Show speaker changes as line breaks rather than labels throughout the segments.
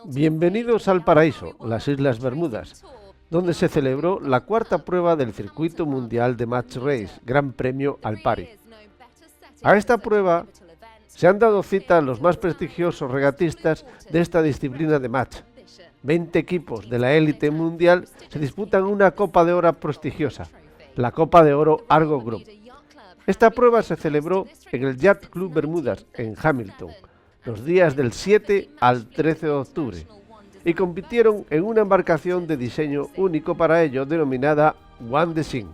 Bienvenidos al paraíso, las Islas Bermudas, donde se celebró la cuarta prueba del Circuito mundial de Match Race, Gran Premio Alpari. A esta prueba se han dado cita los más prestigiosos regatistas de esta disciplina de match. 20 equipos de la élite mundial se disputan una Copa de Oro prestigiosa, la Copa de Oro Argo Group. Esta prueba se celebró en el Yacht Club Bermudas, en Hamilton, los días del 7 al 13 de octubre, y compitieron en una embarcación de diseño único para ello, denominada One the Sea.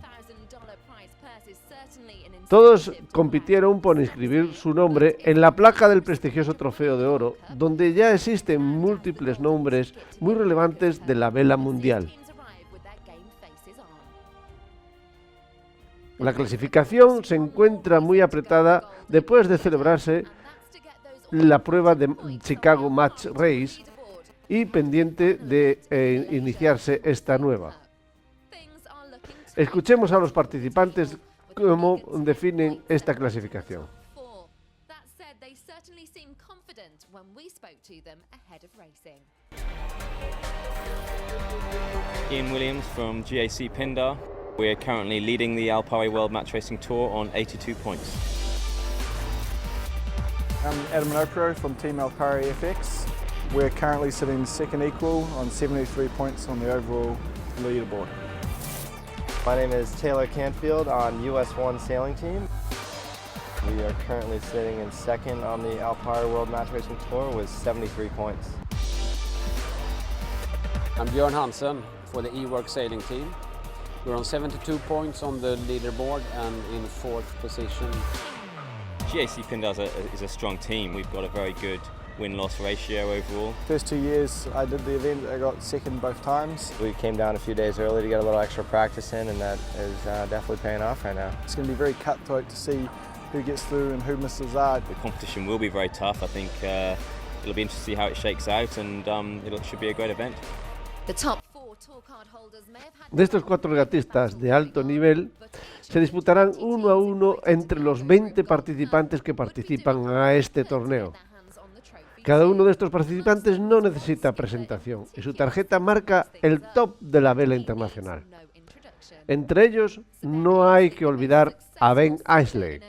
Todos compitieron por inscribir su nombre en la placa del prestigioso trofeo de oro, donde ya existen múltiples nombres muy relevantes de la vela mundial. La clasificación se encuentra muy apretada después de celebrarse la prueba de Chicago Match Race y pendiente de iniciarse esta nueva. Escuchemos a los participantes cómo definen esta clasificación.
Ian Williams from GAC Pindar. We are currently leading the Alpari World Match Racing Tour on 82 points.
I'm Adam Minopro from Team Alpari FX. We're currently sitting second equal on 73 points on the overall leaderboard.
My name is Taylor Canfield on US1 sailing team. We are currently sitting in second on the Alpari World Match Racing Tour with 73 points.
I'm Björn Hansen for the E-Work sailing team. We're on 72 points on the leaderboard and in fourth position.
GAC Pindar is a strong team. We've got a very good win-loss ratio overall.
First 2 years I did the event, I got second both times.
We came down a few days early to get a little extra practice in, and that is definitely paying off right now.
It's going to be very cutthroat to see who gets through and who misses out.
The competition will be very tough. I think it'll be interesting to see how it shakes out, and it should be a great event.
De estos 4 regatistas de alto nivel, se disputarán uno a uno entre los 20 participantes que participan a este torneo. Cada uno de estos participantes no necesita presentación y su tarjeta marca el top de la vela internacional. Entre ellos no hay que olvidar a Ben Aisley,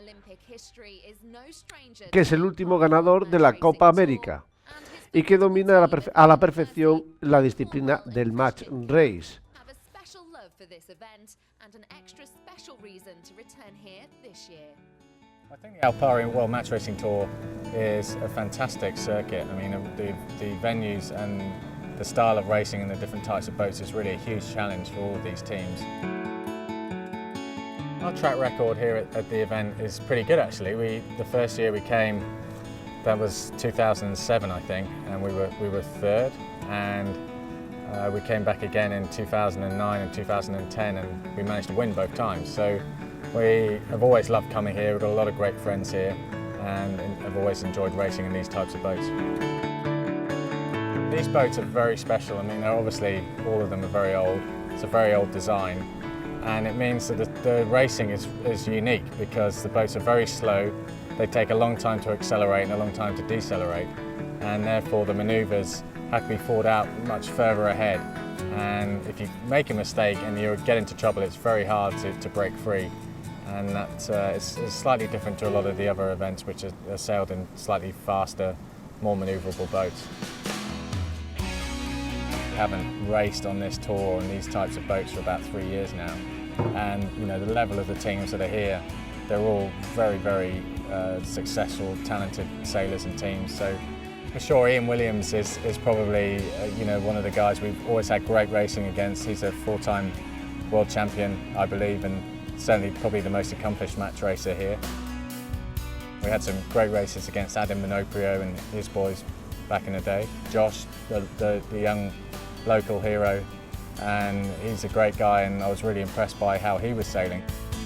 que es el último ganador de la Copa América y que domina a la perfección la disciplina del Match Race.
I think the Alpari World Match Racing Tour is a fantastic circuit. I mean, the venues and the style of racing and the different types of boats is really a huge challenge for all of these teams. Our track record here at the event is pretty good actually. The first year we came, that was 2007 I think, and we were third, and we came back again in 2009 and 2010, and we managed to win both times. So we have always loved coming here. We've got a lot of great friends here, and I've always enjoyed racing in these types of boats. These boats are very special. I mean, they're obviously, all of them are very old. It's a very old design, and it means that the racing is unique because the boats are very slow. They take a long time to accelerate and a long time to decelerate, and therefore the manoeuvres have to be thought out much further ahead. And if you make a mistake and you get into trouble, it's very hard to break free. And that is slightly different to a lot of the other events which are sailed in slightly faster, more manoeuvrable boats. We haven't raced on this tour on these types of boats for about 3 years now, and you know the level of the teams that are here, they're all very, very successful, talented sailors and teams. So for sure, Ian Williams is probably one of the guys we've always had great racing against. He's a 4-time world champion, I believe, and certainly probably the most accomplished match racer here. We had some great races against Adam Minopro and his boys back in the day. Josh, the young local hero, and he's a great guy, and I was really impressed by how he was sailing.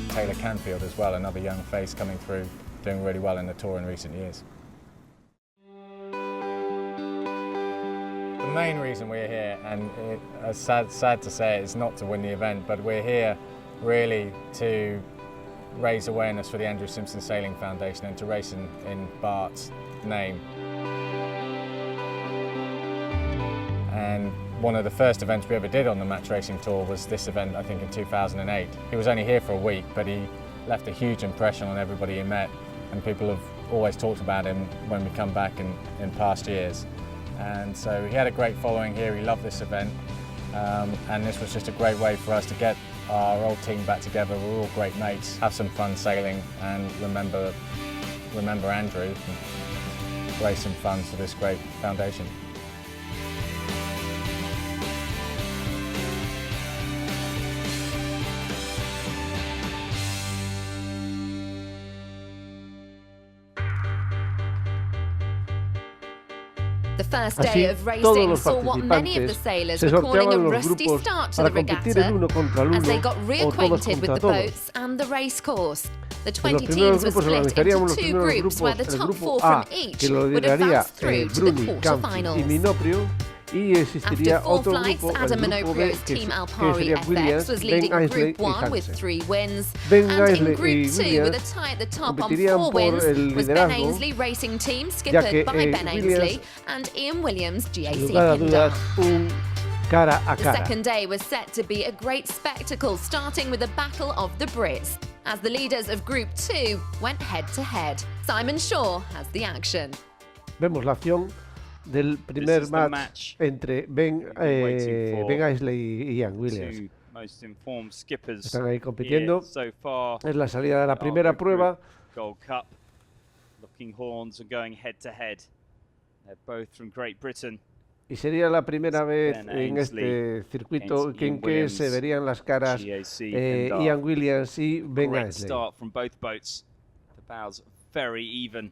Taylor Canfield as well, another young face coming through, doing really well in the tour in recent years. The main reason we're here, and it's sad to say it, is not to win the event, but we're here really to raise awareness for the Andrew Simpson Sailing Foundation and to race in Bart's name. And one of the first events we ever did on the match racing tour was this event, I think in 2008. He was only here for a week, but he left a huge impression on everybody he met, and people have always talked about him when we come back in past years. And so he had a great following here, he loved this event, and this was just a great way for us to get our old team back together. We're all great mates, have some fun sailing, and remember Andrew, and raise some funds for this great foundation.
The first
Así,
day of
todos
racing
los
saw what many of the
participantes
sailors
se
were calling a
sorteaban los
rusty
grupos
start to
para
the
competir el
regatta
uno contra el
as they
uno
got
o todos
reacquainted with
contra
the
todos.
boats and the race course. The
En los
20
primeros
teams were
grupos
split
organizaríamos los
into two
primeros
groups where
grupos,
the
el
top
grupo
4 from
A,
each
que lo
would
lideraría
advance through to the
Bruni, Campi y
quarterfinals.
Minoprio, y existiría
After 4
otro
flights,
grupo, el
Adam
grupo B,
Minoprio's
que
team Alpari
sería
FX
Williams,
was
Ben
leading
Aisley
Group
y
1 with
Hansen.
3 wins.
Ben
And in
Aisley
Group
y
2, with a
Williams
tie at the top on
competirían
4
por
wins,
el
was Ben
liderazgo,
Aisley Racing Team,
ya
skippered
que
by Ben Aisley,
Williams,
and Ian Williams,
sin
GAC
lugar a
Pindar.
dudas, un cara a
The
cara.
second day was set to be a great spectacle, starting with the Battle of the Brits, as the leaders of Group 2 went head-to-head. Simon Shaw has the action.
Vemos la acción del primer
is the
match
match
entre Ben
waiting for
Aisley y Ian Williams.
Two most informed skippers
Están ahí compitiendo.
here so far.
Es la salida de la primera
Argo
prueba.
Group Gold Cup. Looking horns and going head to head. They're both from Great Britain.
Y sería la primera vez
Ben
en
Aisley
este circuito
against
en
Ian
que
Williams,
se verían las caras
GAC Pindar.
Ian Williams y Ben
Great
Aisley.
start from both boats. The bows very even.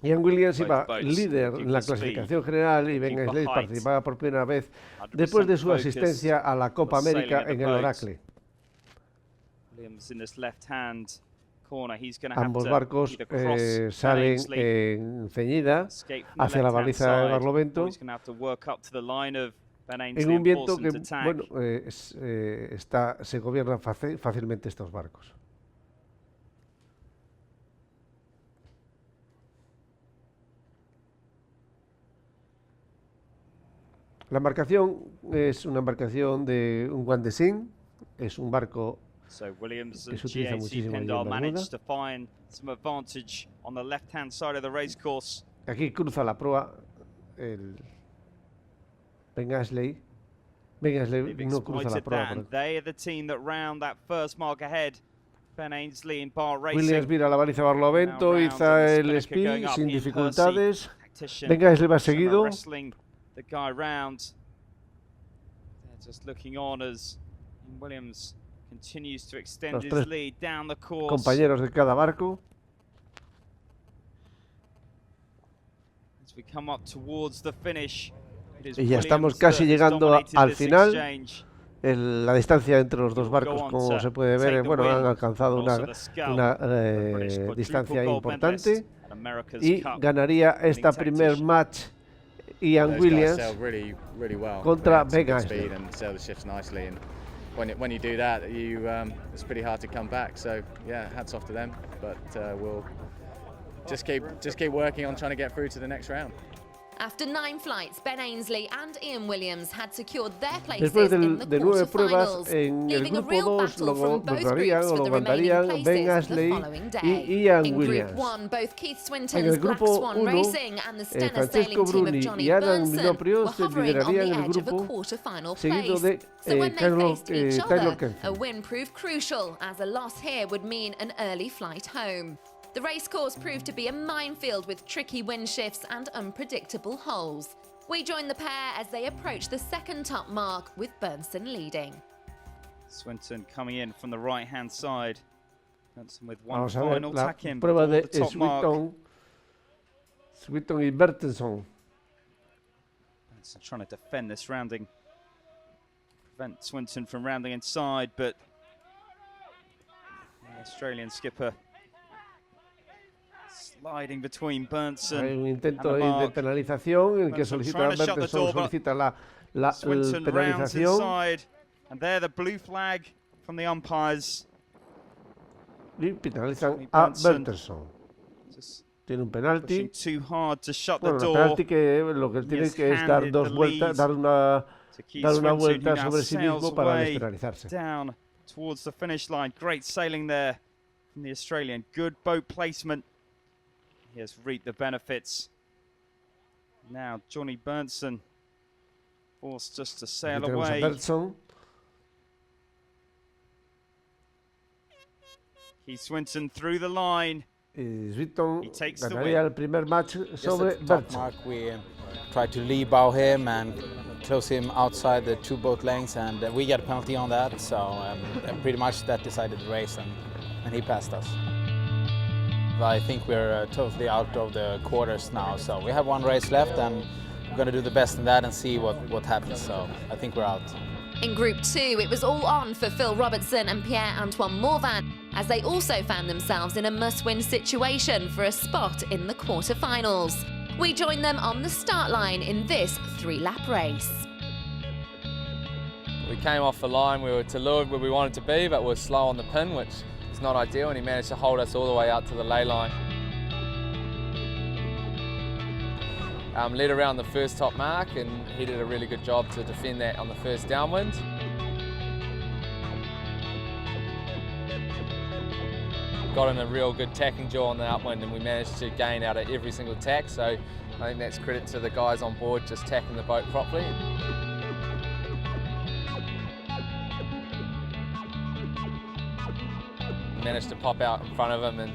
Ian Williams
Both
iba
boats
líder
looking
en la
for speed,
clasificación general y Ben
looking for
Aisley
height.
participaba por primera vez
100%
después de su
focus
asistencia a la Copa
for sailing
América
at the
en el
boat.
Oracle.
Williams in this left-hand corner. He's going to have
Ambos
to
barcos
either cross Ben
salen
Aisley,
en ceñida
escape from the
hacia la
left-hand
baliza de
side,
Barlovento,
or he's going to have to work up to the line of Ben
en
Aisley
un
and
viento
force
que
them to tack.
bueno, se gobiernan fácilmente estos barcos. La embarcación es una embarcación de un guandesin, es un barco
So Williams
que
and
se utiliza
GAC
muchísimo allí en
Pindar
Bermuda.
managed to find some advantage on the left-hand side of the race course.
Aquí cruza la proa el Ben Aisley. Ben Aisley
They've
no cruza la
exploited
proa.
that, and they are the team that round that first mark ahead. Ben Aisley in Bar
Williams
Racing.
mira la baliza Barlovento,
Now
hizo
round
el
and the spinnaker
speed
going up.
sin
Ian
dificultades.
Tactician.
Ben Aisley va
Summer
seguido.
wrestling the guy round. They're just looking on as Williams continues to extend
Los
his
tres
lead down the course.
Compañeros de cada barco.
As we come up towards the finish, it is
Y ya estamos
Williams
casi
that has
llegando
dominated
al
this
final.
exchange.
La distancia entre los dos
Will
barcos,
go on
como
to
se puede
take
ver,
the
bueno,
win,
han alcanzado
and also the scalp, British
distancia
quadruple gold
importante
medalist at America's
y
Cup.
ganaría esta
winning
primer
tactician.
match Ian
Those guys
Williams
sail really well.
contra
They
Ben
have some good
Aisley.
speed and sail the ships nicely. And when you do that, it's pretty hard to come back. So yeah, hats off to them. But we'll just keep working on trying to get through to the next round.
After 9 flights, Ben Aisley and Ian Williams had secured their
Después
places in the
de 9 pruebas,
quarterfinals,
en el
leaving a
grupo
real
2
battle
lo
from both
lograrían
groups
o
for
lo
the remaining
levantarían Ben
places the
Aisley
following
y
day.
Ian
In
Williams.
Group 1, both Keith
En
Swinton's
el
Black
grupo
Swan
1,
Racing and the Stennis
Francesco
sailing team of
Bruni
Johnny
y Adam
Burnson
Minoprio
were
se
hovering on the
liderarían el
edge of a
grupo,
quarterfinal
seguido
place.
de
So when they faced each
Taylor
other,
Kenfield.
a win proved crucial, as a loss here would mean an early flight home. The race course proved to be a minefield with tricky wind shifts and unpredictable holes. We join the pair as they approach the second top mark, with Burnson leading.
Swinton coming in from the right-hand side. Burnson with one
Vamos a ver
final
la
tack in
prueba
before
de
the top mark.
Swinton y Bertelson.
Burnson trying to defend this rounding. Prevent Swinton from rounding inside, but the Australian skipper sliding between Burnson
Hay un intento
and the
ahí de
mark.
penalización en el que
Burnson
solicita
trying to shut the
Bertelson
door, but
solicita la
Swinton rounds
penalización.
inside, and there the blue flag from the umpires.
Y penalizan
Johnny
a
Burnson.
Bertelson.
Just
Tiene un penalti.
Pushing too hard to shut the
Bueno, el
door.
penalti que lo que tiene que es dar dos vueltas, dar una vuelta sobre sí mismo para despenalizarse.
Down towards the finish line. Great sailing there from the Australian. Good boat placement. He has reaped the benefits. Now Johnny Berntsen forced just to sail
Aquí tenemos a
away.
Berntsen.
Keith Swinton through the line.
Y Swinton
He takes the
ganaría
win.
el primer match sobre
Just at the top
Berntsen.
mark, we try to lee bow him and close him outside the 2 boat lengths, and we get a penalty on that. So pretty much that decided the race, and he passed us. I think we're totally out of the quarters now. So we have 1 race left, and we're going to do the best in that and see what happens. So I think we're out.
In Group 2, it was all on for Phil Robertson and Pierre-Antoine Morvan, as they also found themselves in a must-win situation for a spot in the quarter-finals. We joined them on the start line in this 3-lap race.
We came off the line, we were to leeward where we wanted to be, but we're slow on the pin, which is not ideal, and he managed to hold us all the way out to the lay line. Led around the first top mark, and he did a really good job to defend that on the first downwind. Got in a real good tacking jaw on the upwind, and we managed to gain out of every single tack, so I think that's credit to the guys on board just tacking the boat properly. Managed to pop out in front of him and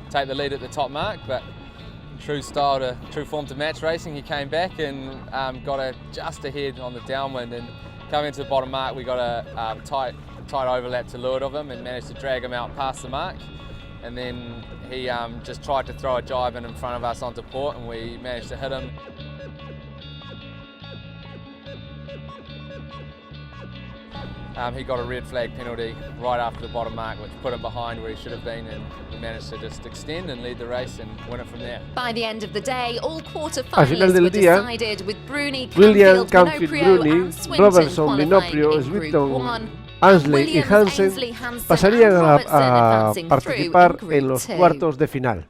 take the lead at the top mark, but true form to match racing, he came back and got just ahead on the downwind, and coming into the bottom mark we got a tight overlap to leeward of him and managed to drag him out past the mark, and then he just tried to throw a jibe in front of us onto port, and we managed to hit him. He got a red flag penalty right after the bottom mark, which put him behind where he should have been, and we managed to just extend and lead the race and win it from there.
By the end of the day, all
Al final
quarter-finalists
del
were
día,
decided, with Bruni,
William,
Canfield,
Canfield,
Minoprio
Bruni,
and Swinton
Robertson,
qualifying
Minoprio,
in Group
Swinton,
1.
Ansley y
Williams,
Hansen
Ainsley, Hansen
pasarían
and
a
Robertson advancing through
participar
in Group
en los
2.
cuartos de final.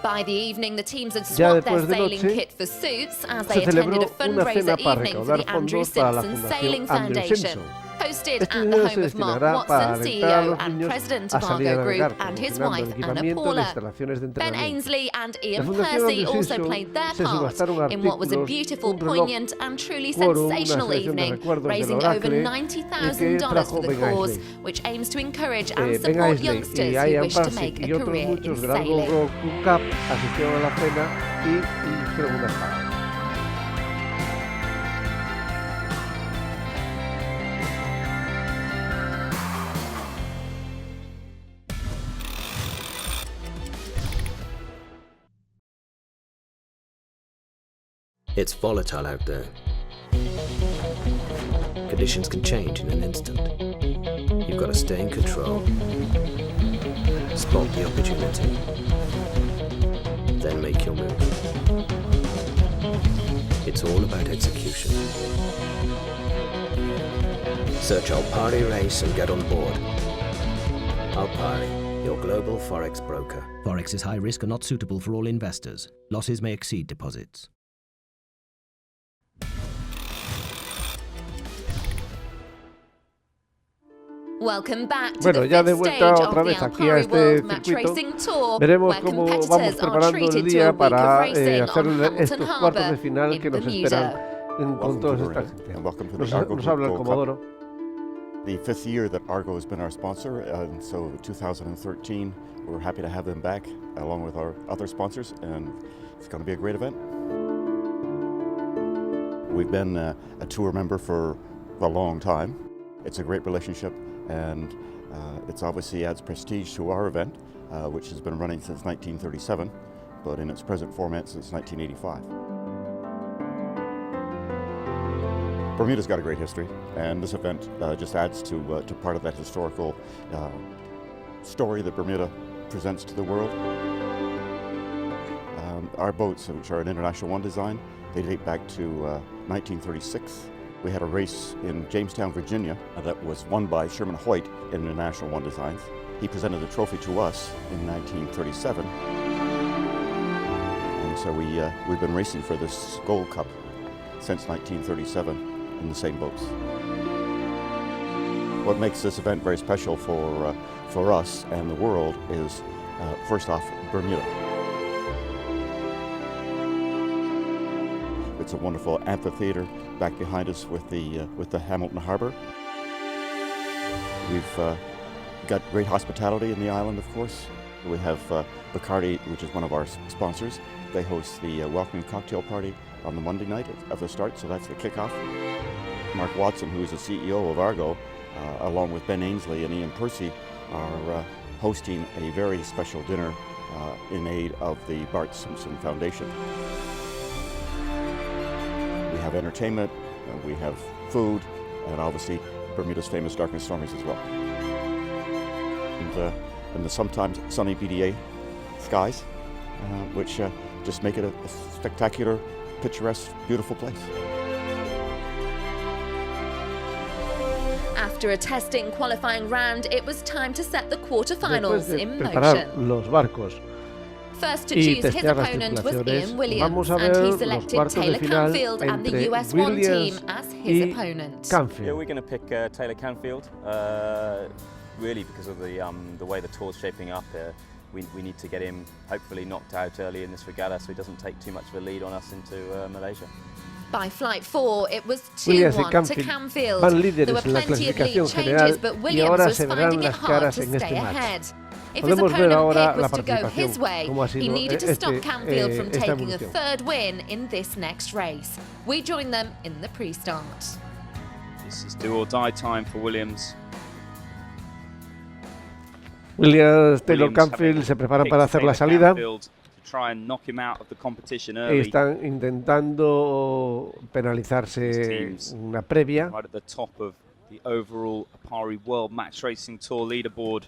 By the evening, the teams had
Ya
swapped their
después de
sailing
noche,
kit for suits as
se
they attended
celebró
a
una cena
fundraiser
para
evening for
recaudar
the Andrew
fondos para la
Simpson Sailing
Fundación Andrew
Foundation,
Simpson.
hosted
Este
at the
dinero se
home of Mark
destinará para
Watson,
alentar a
CEO
los
and
niños
President
a
of
salir a
Argo
navegar,
Group, and his
promocionando
wife,
el
Anna
equipamiento de
Paula.
instalaciones de
Ben
entrenamiento.
Ainsley and
La
Ian
Fundación
Percy
Andrew
also
Simpson
played their
se
part
subastaron
in what was a
artículos,
beautiful,
un reloj,
poignant and truly
quórum, una
sensational
selección de
evening,
recuerdos del
raising over
Oracle,
$90,000
trajo
for the
Ben
cause,
Ainsley.
which aims to encourage and
Ben
support
Ainsley
youngsters
y
who
Ian
wish to
Percy
make
y
a
otros
career
muchos
in
del Argo
sailing.
Group asistieron a la cena y hicieron unas palabras.
It's volatile out there. Conditions can change in an instant. You've got to stay in control. Spot the opportunity. Then make your move. It's all about execution. Search Alpari Race and get on board. Alpari, your global Forex broker.
Forex is high risk and not suitable for all investors. Losses may exceed deposits.
Welcome back to
Bueno,
the
ya de
fifth
vuelta
stage
otra
of the
vez aquí a
Alpari
este
World Match
circuito,
Racing Tour,
veremos
where
cómo vamos
competitors are
preparando el
treated to a
día
week
para
of racing
hacer
on Hamilton
estos cuartos de
Harbour
final
in
que nos esperan
Bermuda.
con todas estas gente. Nos habla el Comodoro.
The 5th year that Argo has been our sponsor, and so 2013, we're happy to have them back along with our other sponsors, and it's going to be a great event. We've been a tour member for a long time. It's a great relationship, and it's obviously adds prestige to our event, which has been running since 1937, but in its present format since 1985. Bermuda's got a great history, and this event just adds to part of that historical story that Bermuda presents to the world. Our boats, which are an International One design, they date back to 1936. We had a race in Jamestown, Virginia that was won by Sherman Hoyt in the National One Designs. He presented the trophy to us in 1937. And so we've been racing for this Gold Cup since 1937 in the same boats. What makes this event very special for us and the world is, first off, Bermuda. It's a wonderful amphitheater back behind us with the Hamilton Harbor. We've got great hospitality in the island, of course. We have Bacardi, which is one of our sponsors. They host the welcoming cocktail party on the Monday night of the start, so that's the kickoff. Mark Watson, who is the CEO of Argo, along with Ben Ainsley and Ian Percy, are hosting a very special dinner in aid of the Bart Simpson Foundation. We have entertainment, we have food, and obviously Bermuda's famous dark and stormies as well. And the sometimes sunny BDA skies, which just make it a spectacular, picturesque, beautiful place.
After a testing qualifying round, it was time to set the quarterfinals in
preparar
motion.
los barcos
First to
y
choose his
testear las
opponent was
tripulaciones,
Ian Williams,
vamos a
and
ver
he
los
selected
cuartos de
Taylor
final
Canfield and the
entre
US One
Williams
team as his
y
opponent.
Canfield.
Yeah, we're going to pick Taylor Canfield, really because of the way the tour's shaping up. We need to get him hopefully knocked out early in this regatta so he doesn't take too much of a lead on us into Malaysia.
By flight 4, it was
Williams y
2-1 to Canfield.
van
There were
líderes en la
plenty of
clasificación
lead
general
changes, but
y
Williams
ahora
was
se
finding
verán
it
las
hard
caras
to
en este
stay
match.
ahead. If his
Podemos ver
opponent
ahora
pick
la
was to go
participación,
his way,
cómo ha
he
sido
needed to stop Canfield from
esta
taking a
evolución.
third win in this next race. We join them in the pre-start.
This is do or die time for Williams.
Williams, Taylor
Williams
Canfield se preparan
picked
para hacer la
Taylor
salida
Canfield to try and knock him out of the competition
y
early.
están intentando penalizarse una previa.
Right at the top of the overall Alpari World Match Racing Tour leaderboard.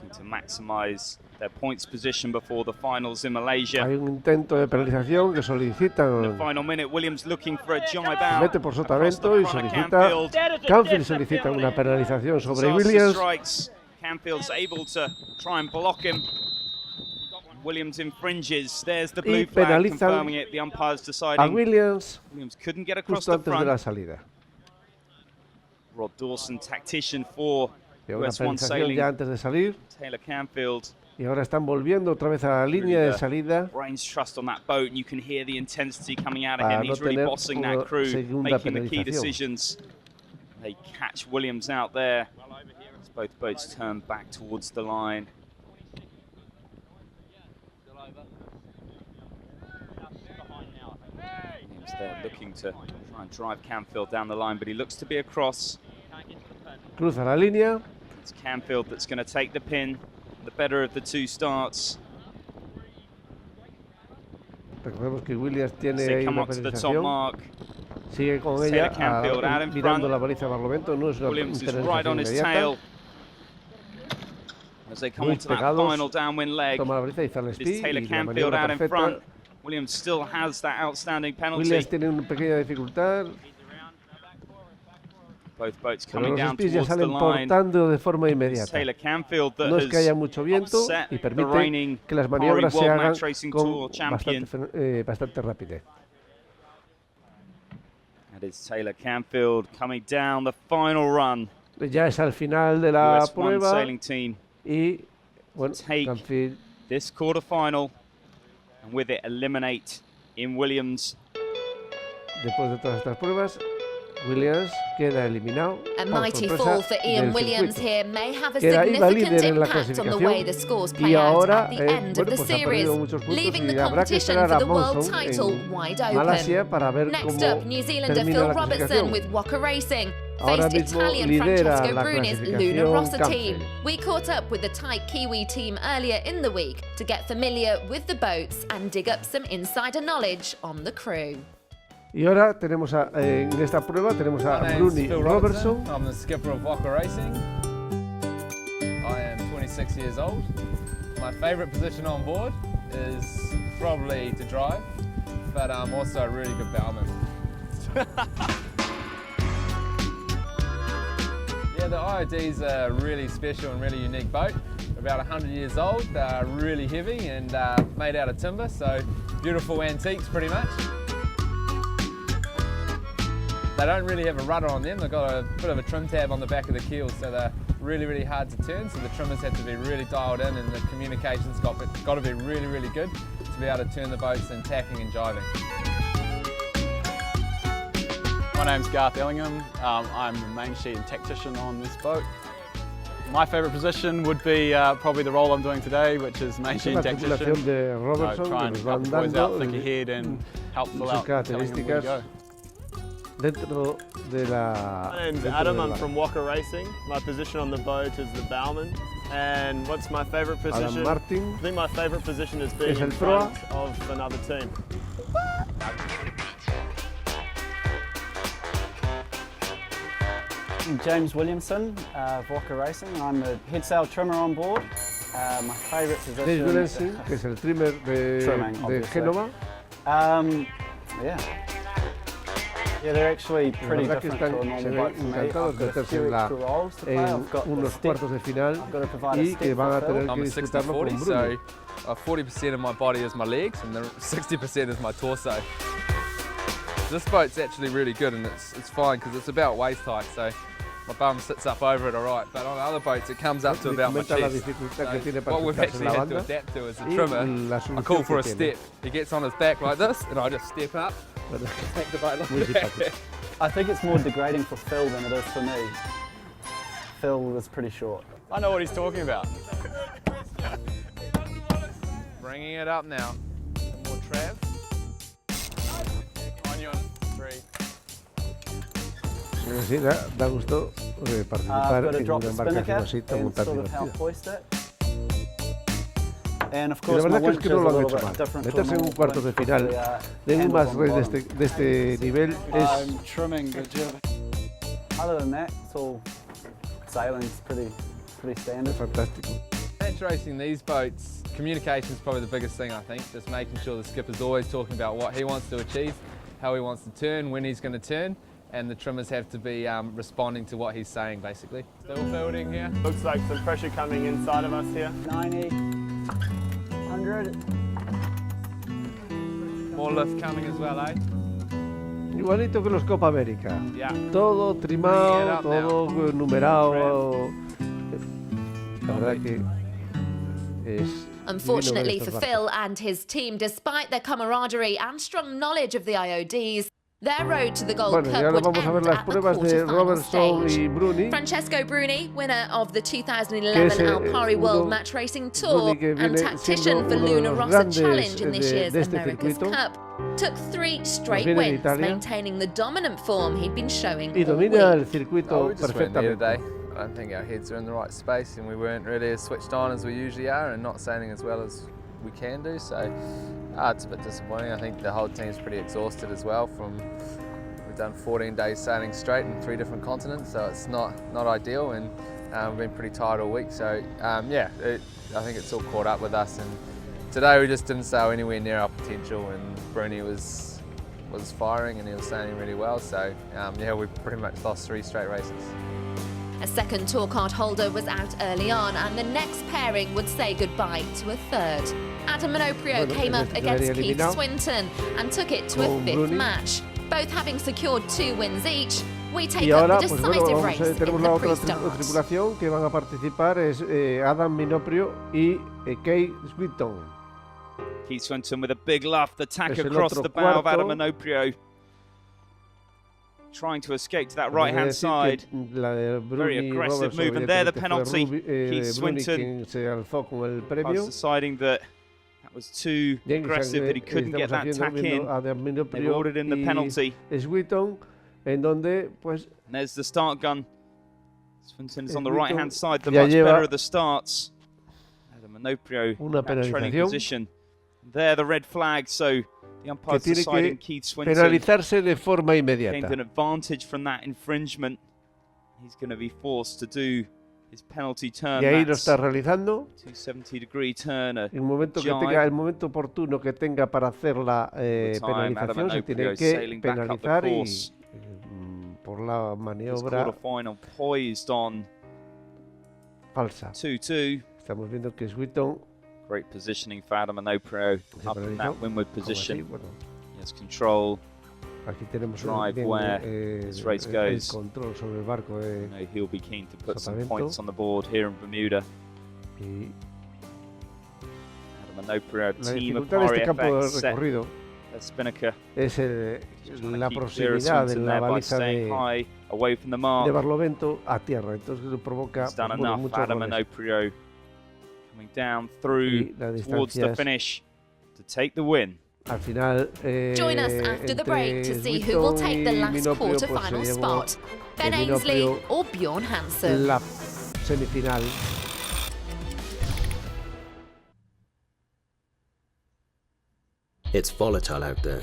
Looking to maximise their points position before the finals in Malaysia.
Hay un intento de penalización que
In the
solicitan.
final minute, Williams looking for a jibe out.
Mete por
across the
sotavento y
front of
solicita. Canfield solicita una penalización sobre
Disaster
Williams.
strikes. Canfield's able to try and block him. Williams infringes. There's the blue
Y
flag
penalizan
confirming it. The umpire's
a
deciding.
Williams
Williams couldn't get across
justo
the
antes de la
front.
salida.
Rod Dawson, tactician for
Y una
US One
penalización
Sailing.
ya antes de salir.
Taylor Canfield.
Y ahora están volviendo otra vez a la línea de salida.
Brains trust on that boat, and you can hear the intensity coming out of
Para
him.
no
He's really
tener
bossing
una
that crew,
segunda
making the key
penalización.
decisions. They catch Williams out there as both boats turn back towards the line. Williams there looking to try and drive Canfield down the line, but he looks to be across.
Cruza la línea.
It's Canfield that's going to take the pin, the better of the two starts.
Recordemos que Williams tiene
They
ahí
come
una
up to the top
penalización.
mark.
Sigue con
Taylor
ella
Canfield out in
mirando
front.
la baliza de Barlovento. No es una
Williams is right on
penalización
his
inmediata.
tail as they come
Muy
onto that
pegados.
final downwind leg.
Toma la baliza y Zale
It's
Speed
Taylor
y la
Canfield
maniobra
out in
perfecta.
front. Williams still has that outstanding penalty.
Williams tiene una pequeña dificultad.
Both boats
Pero
coming
los
down
Speeds ya
towards the
salen
line.
portando de forma
It's
inmediata.
Taylor Canfield that
No es que
has
haya mucho viento
upset
y
the
permite
reigning
que las
Alpari
maniobras se
World
hagan
Match Racing
con
Tour champion.
bastante rapidez.
That is Taylor Canfield coming down the final run.
Ya es al final de la
US One
prueba
Sailing Team
y bueno,
take
Canfield
this quarterfinal and with it eliminate Ian Williams.
después de todas estas pruebas, Williams queda eliminado.
A
por
mighty
sorpresa
fall for Ian
del
Williams
circuito.
here may have a
Queda iba
significant
líder en la
impact on the way the
clasificación
scores play
y
out
ahora
at the end of
bueno,
the
pues ha
series,
perdido muchos puntos
leaving
y
the
habrá que
competition
esperar
for
a
the world
Monson
title
en
wide open.
Malasia para ver
Next
cómo
up, New Zealander
termina
Phil
la
Robertson
clasificación.
with Walker Racing
Ahora
faced
mismo
Italian
lidera
Francesco
la
Bruni's Luna
clasificación
Rossa
Canfield.
team. We caught up with the tight Kiwi team earlier in the week to get familiar with the boats and dig up some insider knowledge on the crew.
Y ahora tenemos en esta prueba tenemos a
My name's
Bruni
Phil
Robertson.
I'm the skipper of Walker Racing. I am 26 years old. My favourite position on board is probably to drive, but I'm also a really good bowman. Yeah, the IOD's a really special and really unique boat. About 100 years old, really heavy and made out of timber, so beautiful antiques pretty much. They don't really have a rudder on them, they've got a bit of a trim tab on the back of the keel, so they're really hard to turn, so the trimmers have to be really dialed in and the communication's got to be really good to be able to turn the boats and tacking and jiving.
My name's Garth Ellingham, I'm the main sheet and tactician on this boat. My favourite position would be probably the role I'm doing today, which is main sheet and tactician. Try and help the boys out, think ahead and help fill out, telling them where to go.
Dentro de la...
My name's Adam, I'm from Walker Racing. My position on the boat is the bowman. And what's my favourite position? I think my favourite position is being in front of another team.
I'm James Williamson of Walker Racing. I'm the head sail trimmer on board. My favourite position
James Williamson, que es el trimmer de Génova.
Yeah, they're actually pretty different to a normal boat for me. I've got a few extra roles to play. I've got the step. I've got to provide a step for Phil.
I'm a 60-40, so 40% of my body is my legs and the 60% is my torso. This boat's actually really good and it's fine because it's about waist height, so my bum sits up over it alright, but on other boats it comes up to about my chest. So what we've actually had to adapt to as a trimmer, I call for a step. He gets on his back like this and I just step up. Take the boat like that.
I think it's more degrading for Phil than it is for me. Phil is pretty short.
I know what he's talking about.
Bringing it up now. More Trav.
On you on 3.
Sí, da gusto participar en una embarcación así tan divertida.
And of
Y
course,
la verdad
my
es que no lo han
winch is
hecho
a
mal.
little bit different
Meterse en un
to a
cuartos de final de un más race de este nivel es...
trimming the jib. Other than that, it's all sailing's pretty standard.
Fantástico.
Match racing these boats, communication is probably the biggest thing I think. Just making sure the skipper's always talking about what he wants to achieve, how he wants to turn, when he's going to turn, and the trimmers have to be responding to what he's saying basically. Still building here.
Looks like some pressure coming inside of us here.
90, 100.
More lift coming as well, eh?
Igualito que los Copa América.
Yeah.
Todo trimado, todo numerado. La verdad que es...
Unfortunately for Phil and his team, despite their camaraderie and strong knowledge of the IODs, their road to the Gold Cup would end at the quarter-final stage. Francesco Bruni, winner of the 2011 Alpari World Match Racing Tour and tactician for Luna Rossa Challenge in this year's America's Cup, took 3 straight wins, maintaining the dominant form he'd been showing all week.
We just weren't there today. I don't think our heads are in the right space and we weren't really as switched on as we usually are and not sailing as well as we can do, so it's a bit disappointing. I think the whole team's pretty exhausted as well. We've done 14 days sailing straight in 3 different continents, so it's not ideal, and we've been pretty tired all week. So I think it's all caught up with us. And today we just didn't sail anywhere near our potential, and Bruni was firing and he was sailing really well. So we pretty much lost 3 straight races.
A second tour card holder was out early on, and the next pairing would say goodbye to a third. Adam Minoprio came up against Keith Swinton and took it to a 5th match. Both having secured 2 wins each, we take up the decisive race in
tenemos
the
la otra
pre-start.
tripulación que van a participar, es Adam Minoprio y Keith Swinton.
Keith Swinton with a big luff, the tack across the bow of Adam Minoprio. Trying to escape to that right-hand side. Very aggressive move, and there the penalty. Keith Swinton was deciding that was too aggressive, that he couldn't get that tack in. They ordered in the penalty. And there's the start gun. Swinton is on the right-hand side, the much better of the starts. Adam Minoprio in trailing position. There the red flag, so the umpire's deciding Keith Swinton
penalizarse de forma inmediata.
gained an advantage from that infringement. He's going to be forced to do his penalty turn.
Y ahí lo está realizando.
270-degree turn.
En el momento oportuno que tenga para hacer la penalización, se tiene que penalizar y por la maniobra falsa.
2-2.
Estamos viendo que Sweeton.
Great positioning for Adam Manopro up in that windward position. He has control.
Aquí tenemos
drive where this race goes.
El control sobre el barco.
He'll be keen to put some points on the board here in Bermuda.
Y
Adam Manopro,
la
team
dificultad de este campo de
FX,
recorrido es la proximidad de la baliza de Barlovento a tierra. Entonces eso provoca muchos errores.
Coming down through towards the finish to take the win.
Al final,
join us after the break to see who will take the last quarter-final spot, Ben Ainsley or Bjorn Hansen.
La semifinal.
It's volatile out there.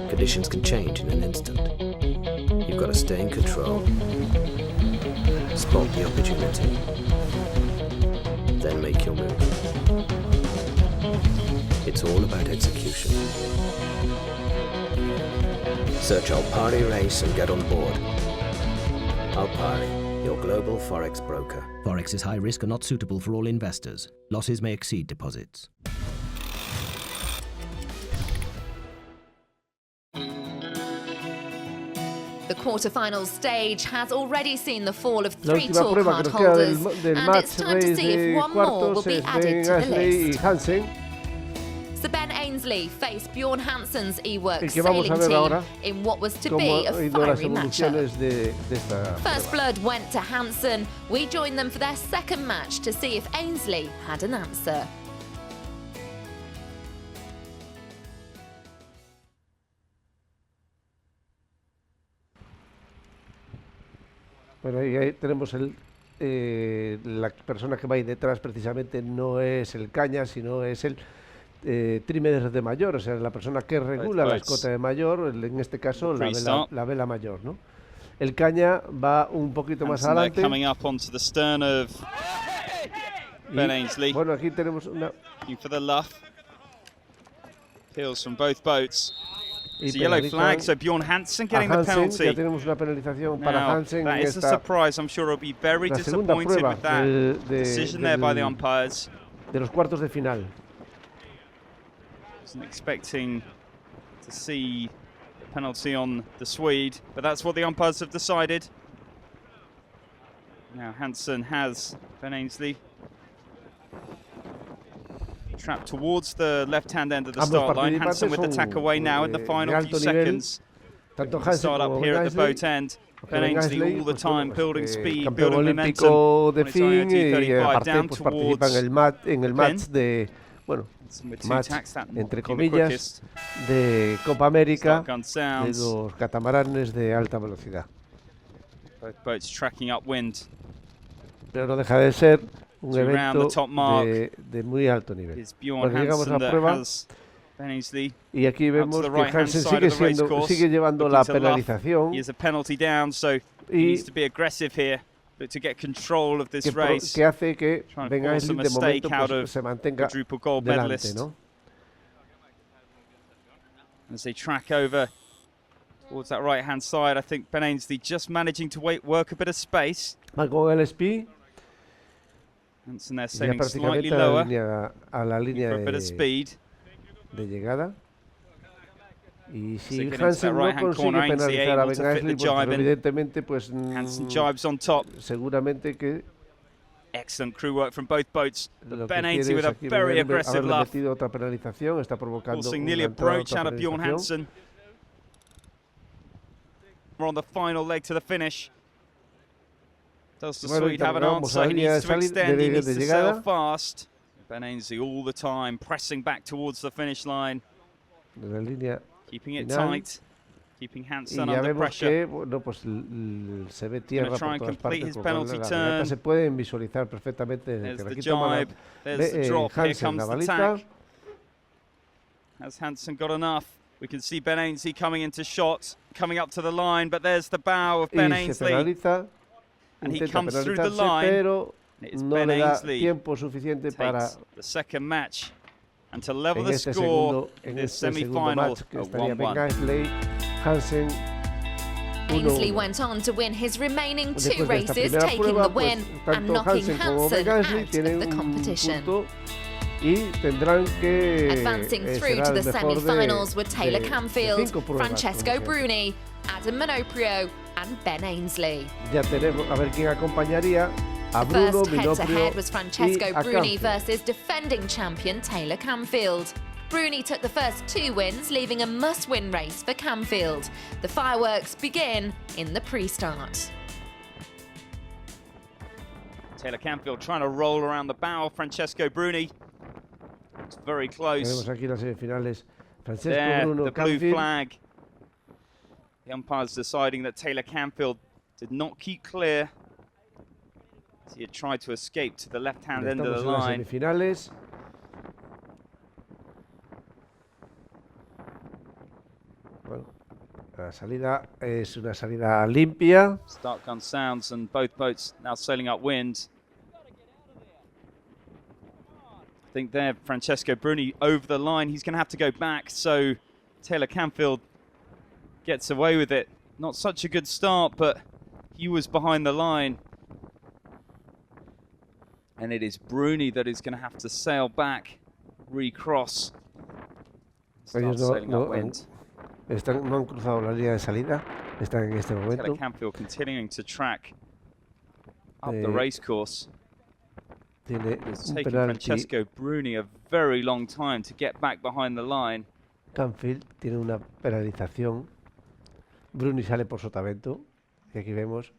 Conditions can change in an instant. You've got to stay in control. Spot the opportunity. Then make your move. It's all about execution. Search Alpari Race and get on board. Alpari, your global Forex broker.
Forex is high risk and not suitable for all investors. Losses may exceed deposits.
The quarter-final stage has already seen the fall of 3 tour card holders, and it's time to see if one more will be added to the list. Sir Ben Ainsley faced Bjorn Hansen's E-Work sailing team in what was to be a fiery matchup. First blood went to Hansen. We joined them for their second match to see if Ainsley had an answer.
Bueno, ahí tenemos la persona que va ahí detrás, precisamente no es el caña, sino es el trímedes de mayor, o sea, la persona que regula la escota de mayor, en este caso la vela mayor, ¿no? El caña va un poquito más adelante.
Coming up onto the stern of Ben Ainsley.
Bueno, aquí tenemos una...
Looking for the luff. Peels from both boats. It's a yellow flag, so Bjorn Hansen getting the penalty.
Ya tenemos una penalización para Hansen.
That is a surprise. I'm sure he'll be very disappointed with that decision there by the umpires.
De los cuartos de final.
Wasn't expecting to see the penalty on the Swede, but that's what the umpires have decided. Now Hansen has Ben Ainsley trapped towards the left-hand end of the start line. Hansen with the tack away now in the final few seconds. Start up here at the boat end. Ben Ainsley all the time building speed, building momentum.
De fin y aparte pues participa en el match de, bueno, match entre comillas de Copa América de los catamaranes de alta velocidad.
Both boats tracking upwind.
Pero no deja de ser un evento de muy alto nivel. Cuando llegamos a la prueba, y aquí vemos que Hansen sigue llevando la penalización que hace que Ben Ainsley de momento pues, se mantenga delante, ¿no?
As they track over towards that right-hand side, I think Ben Ainsley just managing to work a bit of space.
Va con el speed.
Hansen there sailing slightly lower
a la línea de llegada. Y si Hansen no consigue penalizar a Ben Ainsley, pues evidentemente pues seguramente que
excellent crew work from both boats. Ben Ainsley with a very aggressive luff.
Otra penalización está provocando
nearly a broach out of Bjorn Hansen. We're on the final leg to the finish. Does the Swede have an answer? He needs to extend, he needs to sail fast. Ben Ainsley all the time pressing back towards the finish line. Keeping it tight, keeping Hansen under pressure.
Bueno, pues se ve tierra por todas partes. Se pueden visualizar perfectamente.
There's the jibe, there's the drop, here comes the tack. Has Hansen got enough? We can see Ben Ainsley coming into shot, coming up to the line, but there's the bow of Ben Ainsley.
intenta penalizarse, pero no le da tiempo suficiente para
the second match and to level
en
the
este
score
segundo,
in
en
this
este segundo
semi-final
match que
at
estaría
1-1.
Ainsley, Hansen.
Ainsley went on to win his remaining 2
Después de esta
races,
primera
taking
prueba,
the
pues,
win and
tanto
knocking
Hansen como
Hansen
Ainsley
out
tienen
of the
un
competition.
punto y tendrán que
Advancing through
será
to the
el mejor
semi-finals were Taylor
de
Canfield,
5 pruebas,
Francesco
como siempre.
Bruni, Adam Minoprio and Ben Ainsley.
Ya tenemos a ver quién acompañaría a
The
Bruno,
first head-to-head
Minoprio
was
y
Francesco
a
Bruni
Canfield.
versus defending champion Taylor Canfield. Bruni took the first 2 wins, leaving a must-win race for Canfield. The fireworks begin in the pre-start.
Taylor Canfield trying to roll around the bow. Francesco Bruni. It's very close.
Tenemos aquí las semifinales. Francesco
There,
Bruno,
the blue
Canfield.
flag. The umpires deciding that Taylor Canfield did not keep clear. He had tried to escape to the left-hand end of
Estamos
the
en las
line.
semifinales. Bueno, la salida es una salida limpia.
Start gun sounds and both boats now sailing upwind. I think there, Francesco Bruni over the line. He's going to have to go back, so Taylor Canfield gets away with it. Not such a good start, but he was behind the line. And it is Bruni that is going to have to sail back, recross, start
Ellos
sailing upwind.
no han cruzado la línea de salida. Están en este momento.
Taylor Canfield continuing to track up the race course.
Tiene
It's
un
taken
penalti.
Francesco Bruni a very long time to get back behind the line.
Canfield tiene una penalización. Bruni sale por sotavento. Y aquí vemos.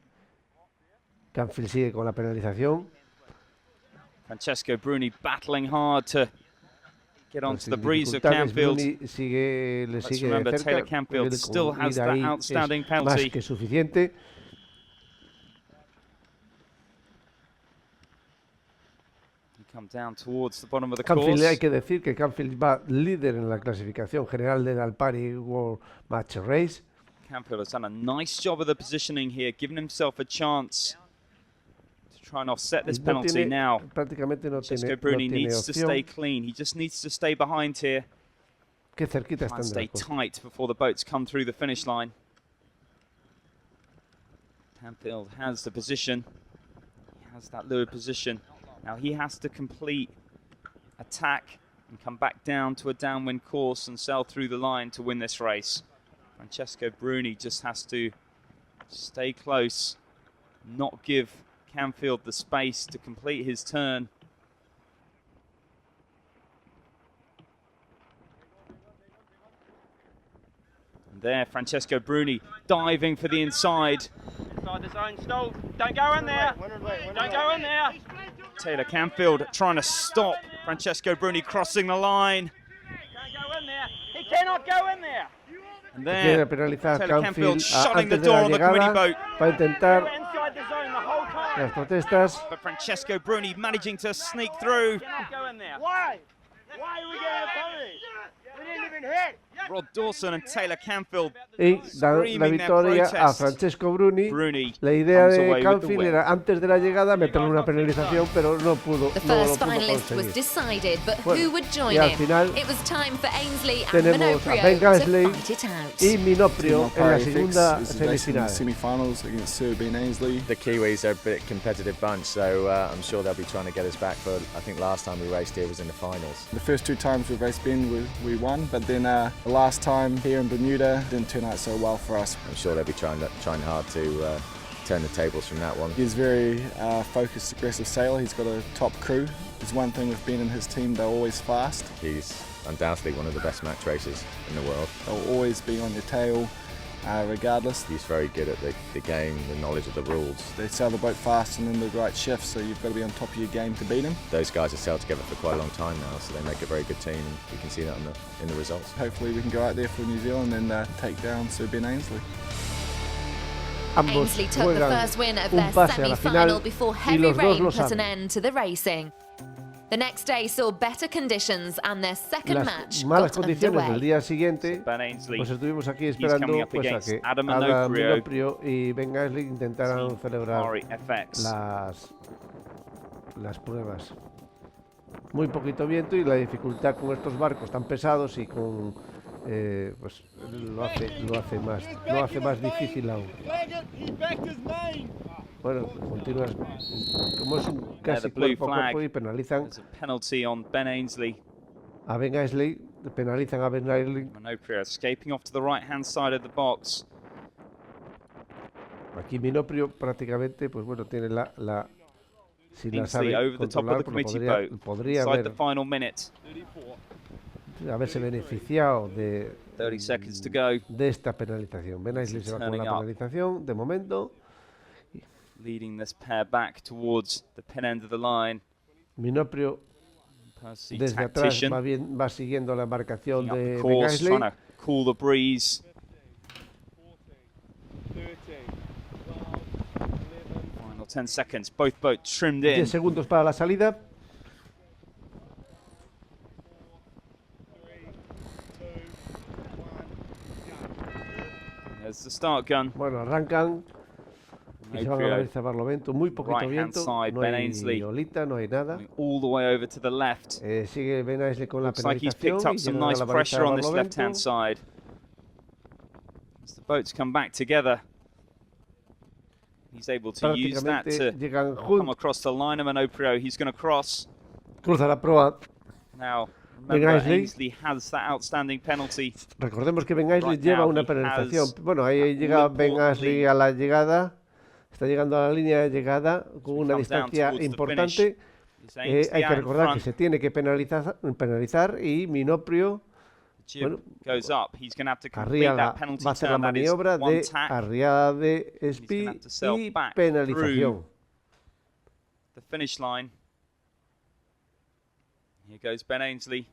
Canfield sigue con la penalización.
Francesco Bruni battling hard to get onto the breeze of
Dificultades.
Canfield.
Bruni le sigue
Let's
de
remember,
cerca.
Taylor Canfield
Él
still
con
has
ir
that
ahí
outstanding
es
penalty.
más que suficiente.
Come down towards the bottom of the
Canfield,
course.
hay que decir que Canfield va líder en la clasificación general del Alpari World Match Race.
Canfield has done a nice job of the positioning here, giving himself a chance to try and offset this penalty now.
Prácticamente no
Francesco
tiene,
Bruni
no tiene
needs to
opción.
stay clean. He just needs to stay behind here.
Qué cerquita
Try
están
and
de
stay
la costa.
tight before the boats come through the finish line. Canfield has the position. He has that lured position. Now he has to complete attack and come back down to a downwind course and sail through the line to win this race. Francesco Bruni just has to stay close, not give Canfield the space to complete his turn. And there, Francesco Bruni diving for the inside.
Inside the zone, stall. Don't go in there. Don't go in there.
Taylor Canfield trying to stop Francesco Bruni crossing the line.
Don't go in there. He cannot go in there.
And
Quiere
there,
penalizar
Taylor Canfield
Canfield
shutting the
antes de
door
la
on the committee
llegada
boat.
para intentar
Inside the zone the whole time.
las protestas.
But Francesco Bruni managing to sneak through.
Cannot go in there. Why? Why are we getting a penalty? We didn't even hit.
Rod Dawson and Taylor Canfield
Y da la
screaming their
victoria a
protest.
Francesco Bruni.
Bruni
La idea
comes
de
away with the
Canfield
win.
era antes de la llegada meterle una penalización, pero no pudo.
The
No lo
first
pudo
finalist was
conseguir.
decided, but
Bueno,
who would join
y al
him?
final
It was time for Ainsley and
tenemos a Ben
Minoprio to
Ainsley
fight it out.
y Minoprio en la segunda
In
semifinal.
the semi-finals against Sir Ben Ainsley.
The Kiwis are a bit competitive bunch, so I'm sure they'll be trying to get us back. But I think last time we raced here was in the finals.
The first 2 times we raced Ben, we won, but then the last time here in Bermuda didn't turn out so well for us.
I'm sure they'll be trying hard to turn the tables from that one.
He's a very focused, aggressive sailor. He's got a top crew. There's one thing with Ben and his team, they're always fast.
He's undoubtedly one of the best match racers in the world.
They'll always be on your tail, regardless.
He's very good at the game, the knowledge of the rules.
They sail the boat fast and in the right shift, so you've got to be on top of your game to beat them.
Those guys have sailed together for quite a long time now, so they make a very good team, and you can see that in the results.
Hopefully we can go out there for New Zealand and take down Sir Ben Ainsley.
Ambos
Ainsley took the
juegan
first win of
un
their
pase a la
semi-final
final
before
y
heavy
los dos
rain
lo
put an
saben.
end to the racing. The next day saw better conditions and their second match
malas
got
condiciones del
underway.
día siguiente, pues estuvimos aquí esperando pues, a que Adam Minoprio y Ben Aisley intentaran celebrar las pruebas. Muy poquito viento y la dificultad con estos barcos tan pesados y con pues lo hace más difícil aún. Bueno, continúas como es un casi cuerpo a cuerpo y penalizan a Ben Aisley, penalizan a Ben Aisley.
Escaping off to the right-hand side of the box.
Aquí Minoprio prácticamente, pues bueno, tiene si la sabe
over the top of the committee boat,
podría
inside the final minute.
Haberse beneficiado de
30 seconds to go.
De esta penalización. Ben Aisley se va con la penalización de momento.
Leading this pair back towards the pin end of the line.
Minoprio desde atrás va siguiendo la embarcación de Ben Aisley.
Trying to cool the breeze. Final 10 seconds. Both boats trimmed in.
10 segundos para la salida.
There's the start gun.
Bueno, arrancan. Y se van a realizar Barlovento, muy poquito viento, no hay olita, no hay nada.
All the way over to the left.
Sigue Ben Aisley con la
Looks like he's
penalización
picked up some nice pressure on this left-hand side. As the boats come back together, he's able to use that to come across the line of Minoprio. He's going to cross.
Cruza la proa.
Now, remember, Aisley has that outstanding penalty.
Recordemos que Ben Aisley lleva una penalización. Bueno, ahí llega Ben Aisley a la llegada. Está llegando a la línea de llegada con una distancia importante. Hay que recordar que se tiene que penalizar y Minoprio bueno, va a hacer la maniobra de arriada de espi y penalización.
The finish line. Here goes Ben Aisley.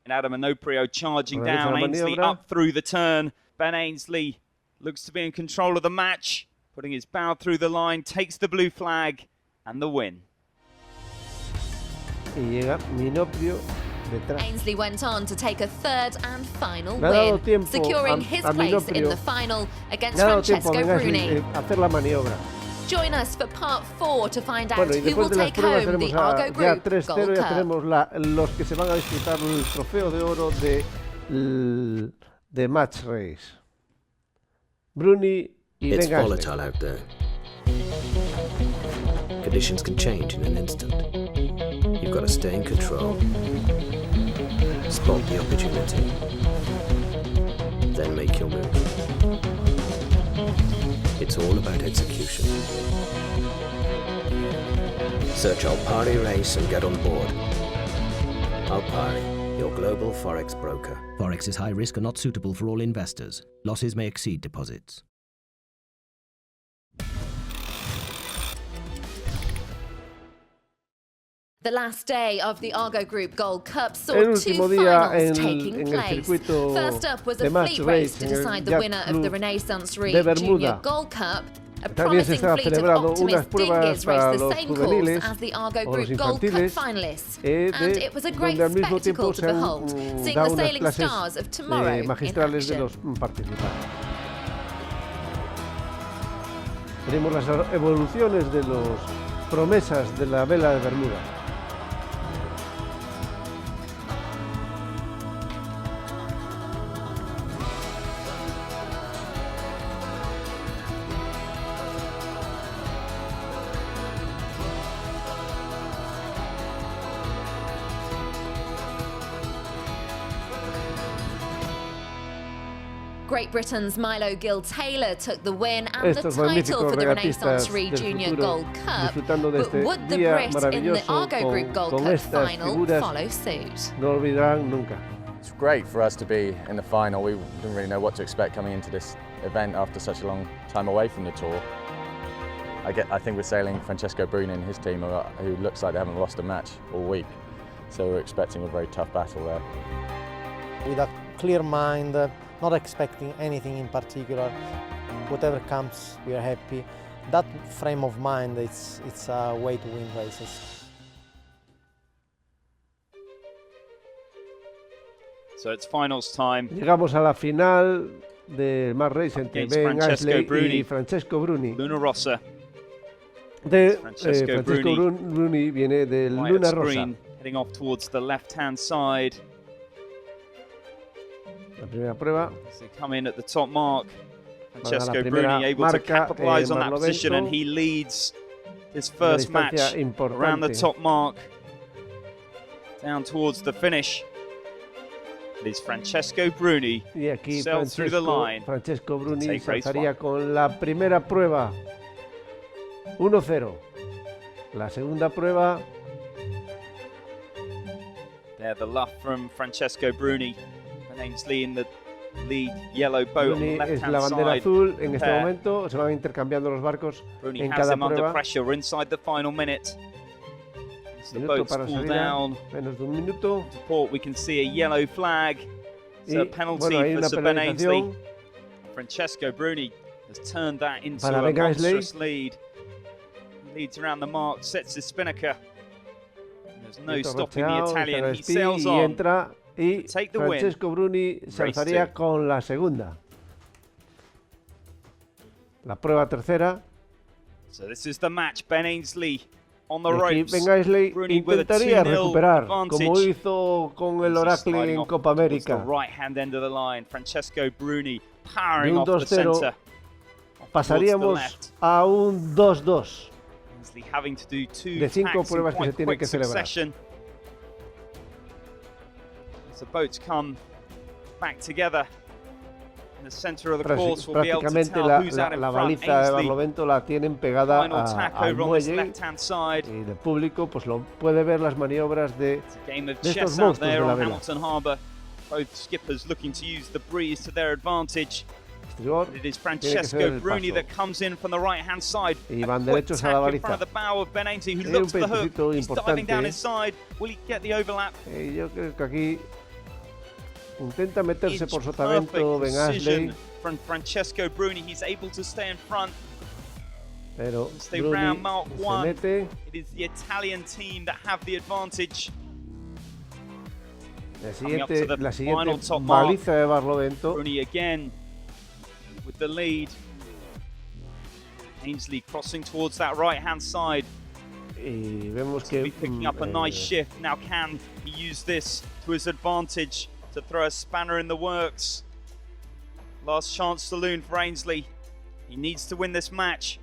And Adam Minoprio charging down. Ainsley up through the turn. Ben Aisley looks to be in control of the match. Putting his bow through the line, takes the blue flag and the win.
Y llega Minoprio detrás.
Ainsley went on to take a third and final win, securing his place in the final against Francesco Bruni.
Hacer la maniobra.
Join us for part 4 to find out who will take home the Argo Group
ya 3-0,
Gold
ya
Cup.
tenemos los que se van a disputar el trofeo de oro de Match Race. Bruni.
It's volatile out there. Conditions can change in an instant. You've got to stay in control. Spot the opportunity. Then make your move. It's all about execution. Search Alpari Race and get on board. Alpari, your global Forex broker.
Forex is high risk and not suitable for all investors. Losses may exceed deposits.
The last day of the Argo Group Gold Cup saw
el
two
último día
finals taking
el
place.
circuito
First up was a
de
fleet
Match
race
Race
to
en el
decide the
Yacht
winner of
Club
the Renaissance Re
de Bermuda.
Junior Gold Cup. A
También se
promising
estaba
fleet of
celebrando unas
optimist
pruebas
dinghies
para
raced the
los
same
juveniles
course as the Argo
o los
Group Gold Cup
infantiles,
finalists. And it was a great
donde al mismo tiempo
spectacle to
se han
behold, seeing
dado
the
unas
sailing
clases
stars of tomorrow in
magistrales de
action.
los participantes. Tenemos las evoluciones de los promesas de la vela de Bermuda.
Great Britain's Milo Gill-Taylor took the win and the
Estos
title for the
regatistas
Renaissance Re
del
Junior
futuro,
Gold Cup,
disfrutando de
but
este
would the
día
Brit in the
maravilloso
Argo Group Gold
con
Cup
estas
final
figuras,
follow suit?
no olvidarán nunca.
It's great for us to be in the final. We didn't really know what to expect coming into this event after such a long time away from the tour. I think we're sailing Francesco Bruni and his team, who looks like they haven't lost a match all week. So we're expecting a very tough battle there.
With a clear mind, not expecting anything in particular. Whatever comes, we are happy. That frame of mind, it's a way to win races.
So it's finals time.
Llegamos a la final del match race entre Ben Aisley y Francesco Bruni.
Luna Rossa.
Francesco Bruni viene del Luna Rossa.
Heading off towards the left-hand side.
La primera prueba.
As they come in at the top mark. Francesco Bruni able to capitalize on that position, and he leads his first match around the top mark. Down towards the finish. It is Francesco Bruni.
Y aquí
sailed through the line.
Francesco Bruni saltaría con la primera prueba. 1-0. La segunda prueba.
There, the luff from Francesco Bruni. And Ainsley in the lead yellow boat
Bruni
on the
es
left-hand
la bandera
side.
azul en este momento. Se van intercambiando los barcos
Bruni
en
has
cada
him under
prueba.
pressure. We're inside the final minute. As the
Minuto
boats
para
fall
salida.
down.
Menos de un minuto.
To port, we can see a yellow flag. It's a penalty
hay
for
una
Sir Ben Ainsley.
penalización
Francesco Bruni has turned that into
para
a
Ben Aisley.
monstrous lead. He leads around the mark, sets his spinnaker. There's no stopping the Italian. He sails
y
on.
entra y
take the win.
Francesco Bruni se
Race
alzaría
two.
con la segunda. La prueba tercera.
So this is the match. Ben Ainsley on the
Y aquí
ropes.
Ben Aisley
Bruni with a
intentaría
2-0
recuperar,
advantage.
como hizo con el Oracle
Sliding
en
off
Copa
towards
América.
The right-hand end of the line. Francesco Bruni
De
powering
un
off the
2-0
centre.
pasaríamos a un 2-2.
Ainsley having to do two
De 5
tacks in
pruebas que
quite
se tiene
quick
que celebrar.
succession. As the boats come back together in the centre of the course, we'll be able to
Prácticamente
tell who's out in
la
front.
baliza de
Ainsley,
Barlovento la tienen pegada
final tack
al
over on this
muelle
left-hand side.
y el público pues lo puede ver las maniobras de
Game of
estos
chess out
monstruos de
there
la
on
vela.
Hamilton Harbour. Both skippers looking to use the breeze to their advantage.
Estribor,
It is
tiene que
Francesco
ser el
Bruni
paso.
that comes in from the right-hand side.
Y van
Quick
derechos a la
tack in front
baliza.
of the bow of Ben Ainsley, who
Es un
looks for the hook.
peitecito
He's diving down
importante.
his side. Will he get the overlap?
Yo creo que aquí intenta meterse por
Perfect
sotavento Ben Aisley,
precision from Francesco Bruni. He's able to stay in front.
pero
As they
Bruni
round Mark
se
1,
mete.
it is the Italian team that have the advantage. Coming up to the
La
final
siguiente
top mark.
baliza de Barlovento.
Bruni again with the lead. Ainsley crossing towards that right-hand side.
Y vemos
He'll
que
be picking up a nice shift. Now can he use this to his advantage to throw a spanner in the works? Last chance saloon for Ainsley. He needs to win this match.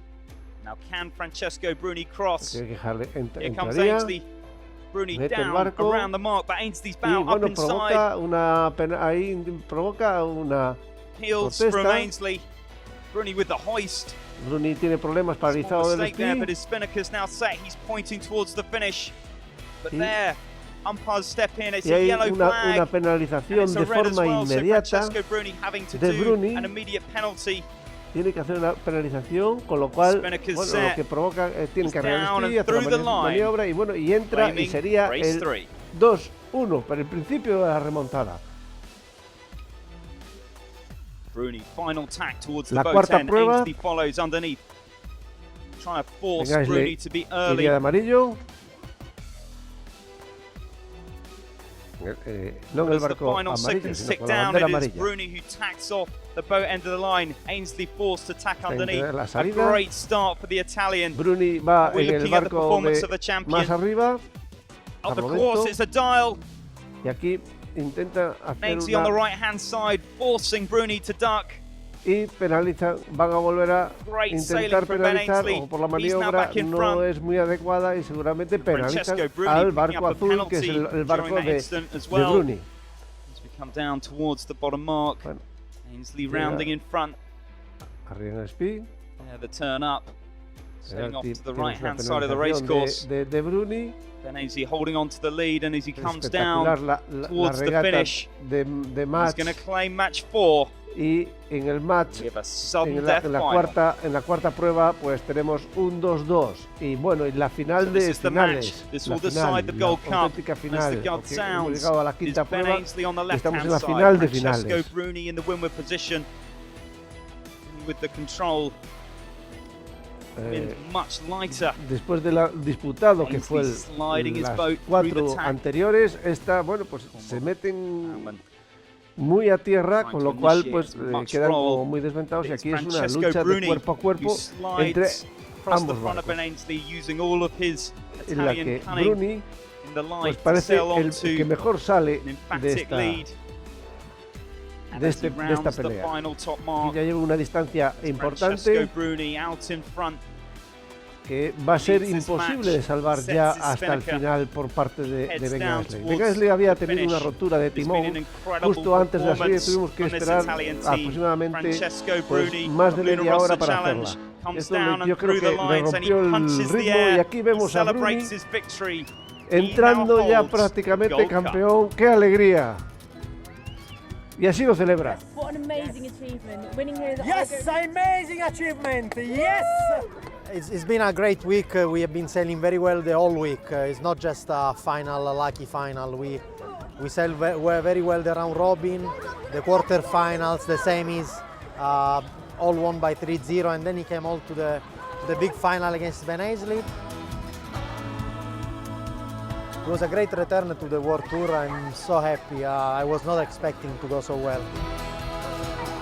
Now can Francesco Bruni cross?
tiene que dejarle,
Here comes
entraría
Ainsley. Bruni
mete el
down
barco,
around the mark, but Ainsley's
y
bow up
bueno,
inside.
provoca una
Heels from
protesta.
Ainsley. Bruni with the hoist.
Bruni tiene problemas
Small
paralizado del
mistake there,
esquí.
but his spinnaker's now set. He's pointing towards the finish. But
Y-
there, umpires step in. It's
Y
a
hay
yellow
una
flag. And
penalización
it's a
de
red as
forma
well, so
inmediata.
Francesco Bruni having to
de
do
Bruni.
an immediate penalty.
Tiene que hacer una penalización, con lo cual
Spinnaker's
bueno,
set.
lo que provoca tienen que arreglar
down
el esquí,
and
hacer la
through the line.
maniobra y bueno, y entra y
Flaming
sería
race
el
3.
2-1 para el principio de la remontada.
Bruni, final tack towards the
La
boat
cuarta
end.
prueba.
Ainsley follows underneath. Trying to force
Ben Aisley
Bruni to be early.
iría de amarillo. No en el
As the
barco
final
amarillo,
seconds
sino
tick
con la
down,
bandera
it is
amarilla.
Bruni who tacks off the boat end of the line. Ainsley forced to tack underneath.
la
A
salida.
great start for the Italian.
Bruni va
We're
en el
looking at the
barco
performance
de
of the champion.
más arriba.
Of the
Barlovento.
course, it's a dial.
Y aquí intenta hacer
Ainsley on the
una
right-hand side, forcing Bruni to duck.
y penalizan, van a volver a
Great sailing
intentar
from Ben
penalizar
Ainsley.
o por la
He's now
maniobra
back in
no
front.
es muy adecuada y seguramente penalizan
Francesco Bruni
al
picking
barco
up a
azul que es
penalty
el barco
during that
de
incident as well.
Bruni.
As we come down towards the bottom mark, Ainsley rounding in front.
Arriba el speed.
There, the turn up. Sailing off to the
Tienes una
right-hand side of the race
penalización
course.
de Bruni.
Then Ainsley holding on to the lead, and as he comes down
Espectacular la
towards the
regata
finish,
de
he's
match.
going to claim match 4.
Y en el match,
We have a sudden
en la
death final.
cuarta prueba, pues tenemos un 2-2. Y bueno, y la final
So
de
this is the
finales,
match. This
la
will
final,
decide the
la
Gold Cup.
auténtica
As the
final,
gun
porque hemos
sounds,
llegado a la
is
quinta
Ben
prueba
Ainsley on the
y estamos en
left-hand
la
side.
final de
Francesco
finales.
Bruni in the windward position with the control. Been much lighter.
Después de la disputado que fue
Ainsley sliding his
las
boat through the
4
tack.
anteriores, esta, bueno, pues se meten muy a tierra, con lo cual pues quedan como muy desventados, y aquí es una lucha de cuerpo a cuerpo entre ambos barcos, en la que Bruni pues parece el que mejor sale de esta pelea. Y ya lleva una distancia importante que va a ser imposible de salvar ya hasta el final por parte de Ben Aisley. Ben Aisley había tenido una rotura de timón justo antes de la serie, tuvimos que esperar aproximadamente pues, más de media hora para hacerla. Esto yo creo que le rompió el ritmo, y aquí vemos a Bruni entrando ya prácticamente campeón. ¡Qué alegría! Y así lo celebra.
What an amazing achievement. Winning here at
Yes, amazing achievement. Yes. It's been a great week. We have been sailing very well the whole week. It's not just a final, a lucky final. We sailed very well the round robin, the quarterfinals, the semis, all won by 3-0, and then he came all to the big final against Ben Aisley. It was a great return to the World Tour. I'm so happy. I was not expecting to go so well.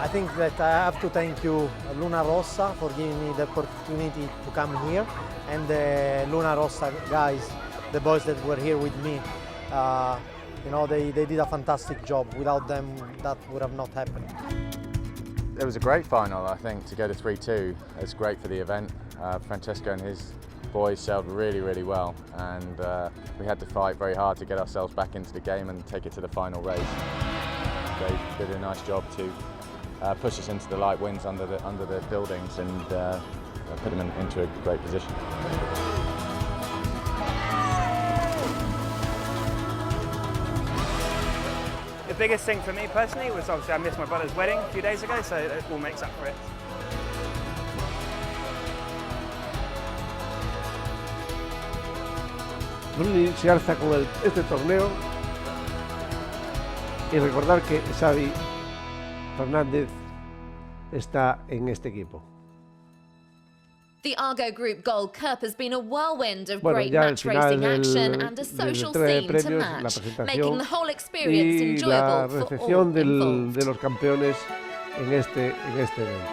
I think that I have to thank you, Luna Rossa, for giving me the opportunity to come here, and the Luna Rossa guys, the boys that were here with me. You know, they did a fantastic job. Without them, that would have not happened.
It was a great final, I think, to go to 3-2. It's great for the event. Francesco and his boys sailed really, really well, and we had to fight very hard to get ourselves back into the game and take it to the final race. They did a nice job to push us into the light winds under the buildings and put them into a great position.
The biggest thing for me personally was obviously I missed my brother's wedding a few days ago, so it all makes up for it.
Bruni se alza con este torneo, y recordar que Xavi Fernández está en este equipo.
The Argo Group Gold Cup has been a whirlwind of
Bueno,
great
ya
match racing action and a
del
social
entrega de
scene to
premios, la
match,
presentación
making the whole experience
y la
enjoyable for all
recepción
involved.
de los campeones en este evento.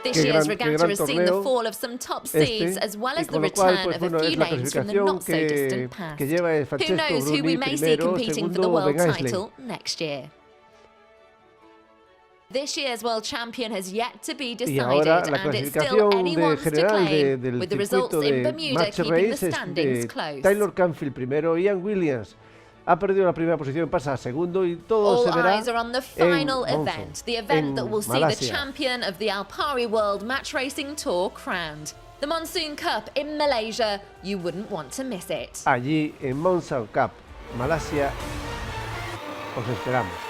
This year's regatta has seen the fall of some top seeds as well as the return of a few names from the not so distant past. Who knows who we may see competing for the world title next year? This year's world champion has yet to be decided, and it's still anyone's to claim, with the results in Bermuda keeping the standings close.
Taylor Canfield primero, Ian Williams ha perdido la primera posición, pasa a segundo, y todo se verá
All eyes are on the final event, the event that will see the champion of the Alpari World Match Racing Tour crowned. The Monsoon Cup in Malaysia, you wouldn't want to miss it.
Allí en Monsoon Cup, Malasia, os esperamos.